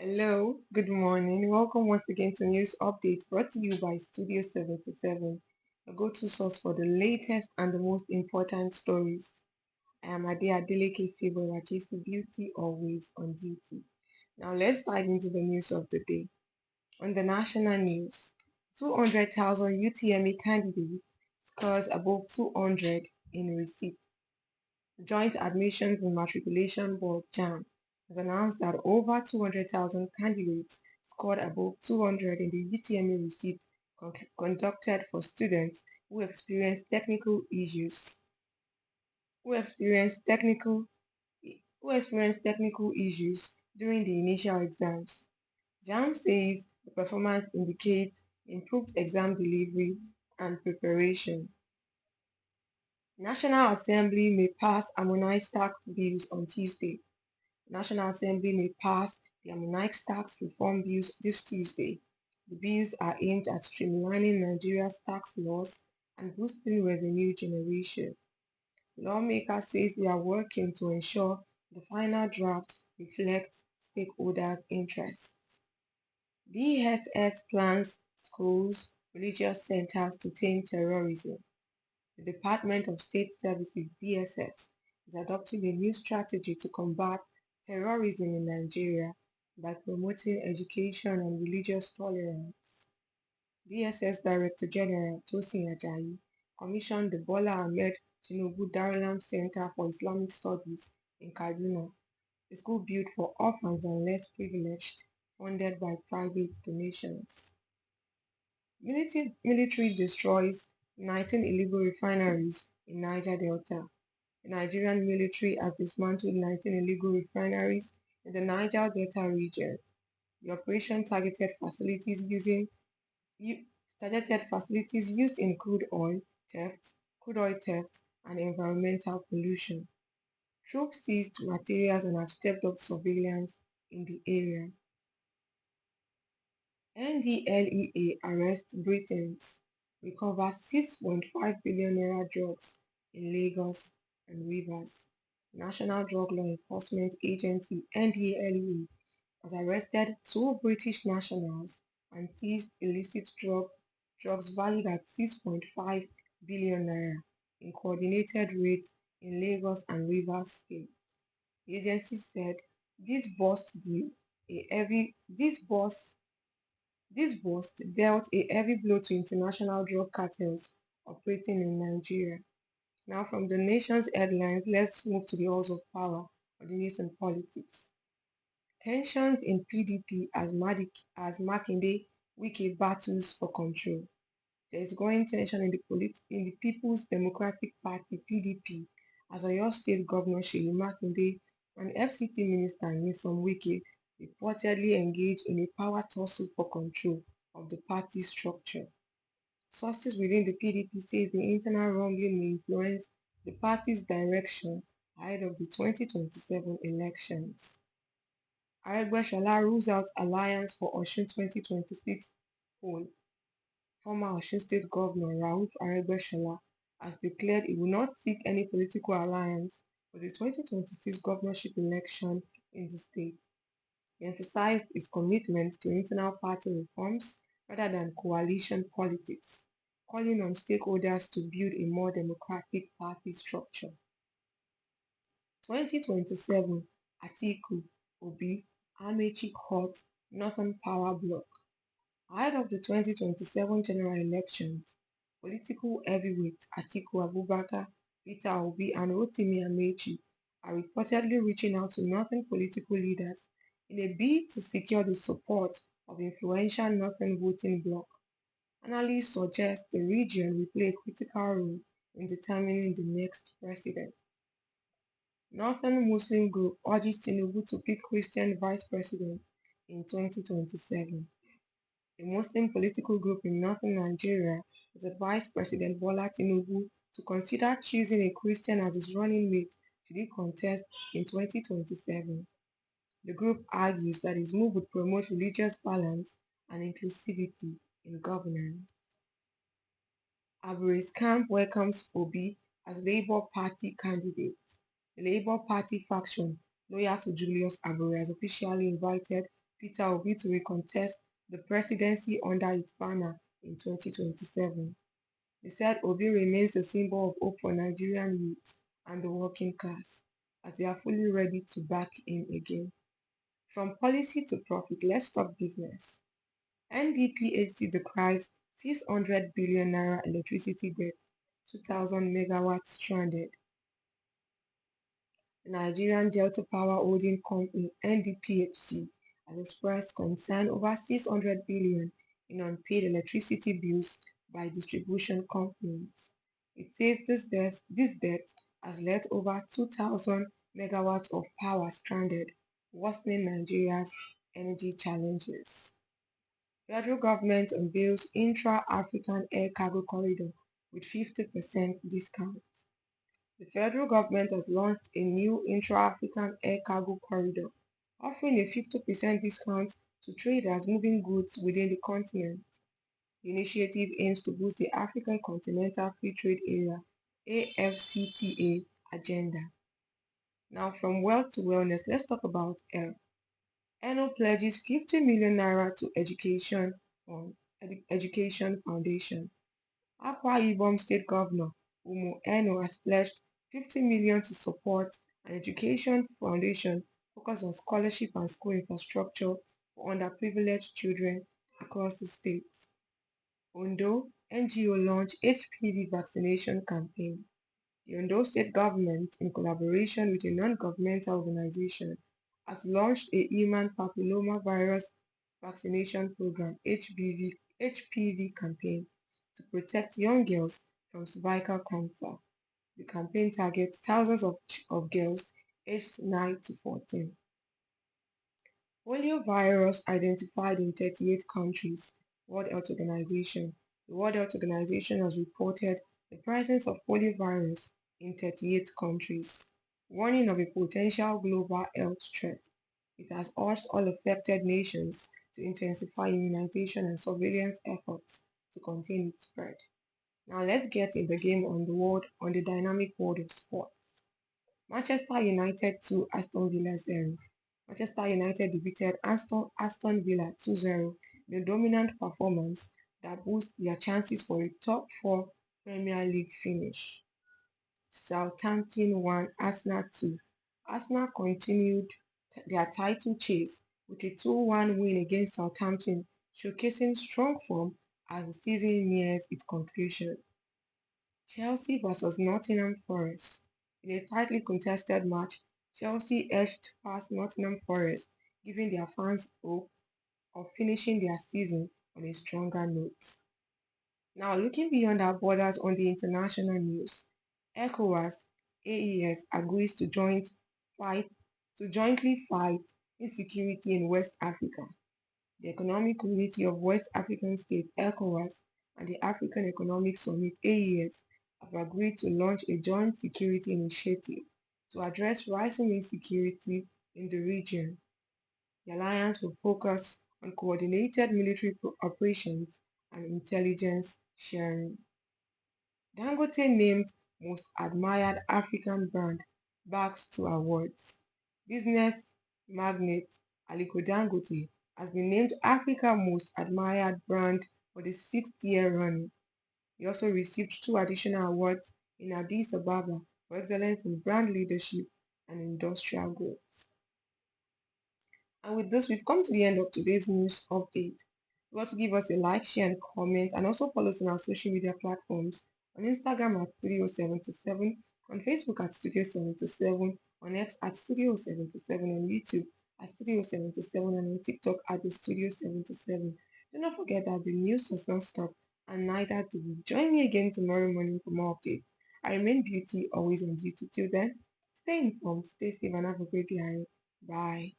Hello, good morning. Welcome once again to News Update brought to you by Studio 77, a go-to source for the latest and the most important stories. I am Ade Adeleke Favola, chasing beauty always on duty. Now let's dive into the news of the day. On the national news, 200,000 UTME candidates scores above 200 in receipt. The Joint Admissions and Matriculation Board (JAMB) has announced that over 200,000 candidates scored above 200 in the UTME receipt conducted for students who experienced technical issues during the initial exams. JAMB says the performance indicates improved exam delivery and preparation. National Assembly may pass harmonized tax bills on Tuesday. National Assembly may pass the harmonized tax reform bills this Tuesday. The bills are aimed at streamlining Nigeria's tax laws and boosting revenue generation. Lawmakers say they are working to ensure the final draft reflects stakeholders' interests. DSS plans schools, religious centers to tame terrorism. The Department of State Services (DSS) is adopting a new strategy to combat terrorism in Nigeria by promoting education and religious tolerance. DSS Director General Tosin Ajayi commissioned the Bola Ahmed Tinubu Darussalam Center for Islamic Studies in Kaduna, a school built for orphans and less privileged, funded by private donations. Military destroys 19 illegal refineries in Niger Delta. The Nigerian military has dismantled 19 illegal refineries in the Niger Delta region. The operation u- targeted facilities used in crude oil theft, and environmental pollution. Troops seized materials and have stepped up surveillance in the area. NDLEA arrests Britons, recovers 6.5 billion naira drugs in Lagos and Rivers. National Drug Law Enforcement Agency (NDLEA) has arrested two British nationals and seized illicit drugs valued at 6.5 billion naira in coordinated raids in Lagos and Rivers states. The agency said this bust deal a heavy this bust dealt a heavy blow to international drug cartels operating in Nigeria. Now, from the nation's headlines, let's move to the halls of power of the news and politics. Tensions in PDP as Makinde Wike battles for control. There is growing tension in the People's Democratic Party (PDP) as Oyo State Governor Seyi Makinde and FCT Minister Nyesom Wike reportedly engage in a power tussle for control of the party structure. Sources within the PDP say the internal wrangling may influence the party's direction ahead of the 2027 elections. Aregbesola rules out alliance for Osun 2026 poll. Former Osun State Governor Rauf Aregbesola has declared he will not seek any political alliance for the 2026 governorship election in the state. He emphasized his commitment to internal party reforms rather than coalition politics, calling on stakeholders to build a more democratic party structure. 2027 Atiku, Obi, Amaechi Hot Northern Power Bloc. Ahead of the 2027 general elections, political heavyweights Atiku Abubakar, Peter Obi, and Rotimi Amaechi are reportedly reaching out to northern political leaders in a bid to secure the support of influential northern voting bloc. Analysts suggest the region will play a critical role in determining the next president. Northern Muslim group urges Tinubu to pick Christian vice president in 2027. The Muslim political group in northern Nigeria has advised President Bola Tinubu to consider choosing a Christian as his running mate should he contest in 2027. The group argues that his move would promote religious balance and inclusivity in governance. Aburi's camp welcomes Obi as Labour Party candidate. The Labour Party faction, loyal to Julius Abure, has officially invited Peter Obi to recontest the presidency under its banner in 2027. He said Obi remains a symbol of hope for Nigerian youth and the working class, as they are fully ready to back him again. From policy to profit, let's talk business. NDPHC decries 600 billion naira electricity debt, 2,000 megawatts stranded. The Nigerian Delta Power Holding Company (NDPHC) has expressed concern over 600 billion in unpaid electricity bills by distribution companies. It says this debt has left over 2,000 megawatts of power stranded, worsening Nigeria's energy challenges. Federal government unveils intra-African air cargo corridor with 50% discount. The federal government has launched a new intra-African air cargo corridor, offering a 50% discount to traders moving goods within the continent. The initiative aims to boost the African Continental Free Trade Area (AfCFTA) agenda. Now, from wealth to wellness, let's talk about health. ENO pledges 50 million naira to education foundation. Akwa Ibom State Governor Umo Eno has pledged 50 million to support an education foundation focused on scholarship and school infrastructure for underprivileged children across the state. Ondo NGO launch HPV vaccination campaign. The Ondo State Government, in collaboration with a non-governmental organization, has launched a human papillomavirus vaccination program (HPV) campaign to protect young girls from cervical cancer. The campaign targets thousands of girls aged 9 to 14. Polio virus identified in 38 countries. World Health Organization. The World Health Organization has reported the presence of polio virus in 38 countries, warning of a potential global health threat. It has urged all affected nations to intensify immunization and surveillance efforts to contain its spread. Now let's get in the game on the dynamic world of sports. Manchester United 2, Aston Villa 0. Manchester United defeated Aston Villa 2-0 in a dominant performance that boosts their chances for a top 4 Premier League finish. Southampton 1, Arsenal 2. Arsenal continued their title chase with a 2-1 win against Southampton, showcasing strong form as the season nears its conclusion. Chelsea vs Nottingham Forest. In a tightly contested match, Chelsea edged past Nottingham Forest, giving their fans hope of finishing their season on a stronger note. Now, looking beyond our borders on the international news, ECOWAS AES agrees fight, to jointly fight insecurity in West Africa. The Economic Community of West African States (ECOWAS) and the African Economic Summit (AES) have agreed to launch a joint security initiative to address rising insecurity in the region. The alliance will focus on coordinated military operations and intelligence sharing. Dangote named Most Admired African Brand bags to awards. Business magnate Aliko Dangote has been named Africa's Most Admired Brand for the sixth year running. He also received two additional awards in Addis Ababa for excellence in brand leadership and industrial growth. And with this, we've come to the end of today's news update. You want to give us a like, share, and comment, and also follow us on our social media platforms on Instagram at Studio77, on Facebook at Studio77, on X at Studio77, on YouTube at Studio77, and on TikTok at the Studio77. Do not forget that the news does not stop, and neither do we. Join me again tomorrow morning for more updates. I remain Beauty, always on duty. Till then, stay informed, stay safe, and have a great day ahead. Bye.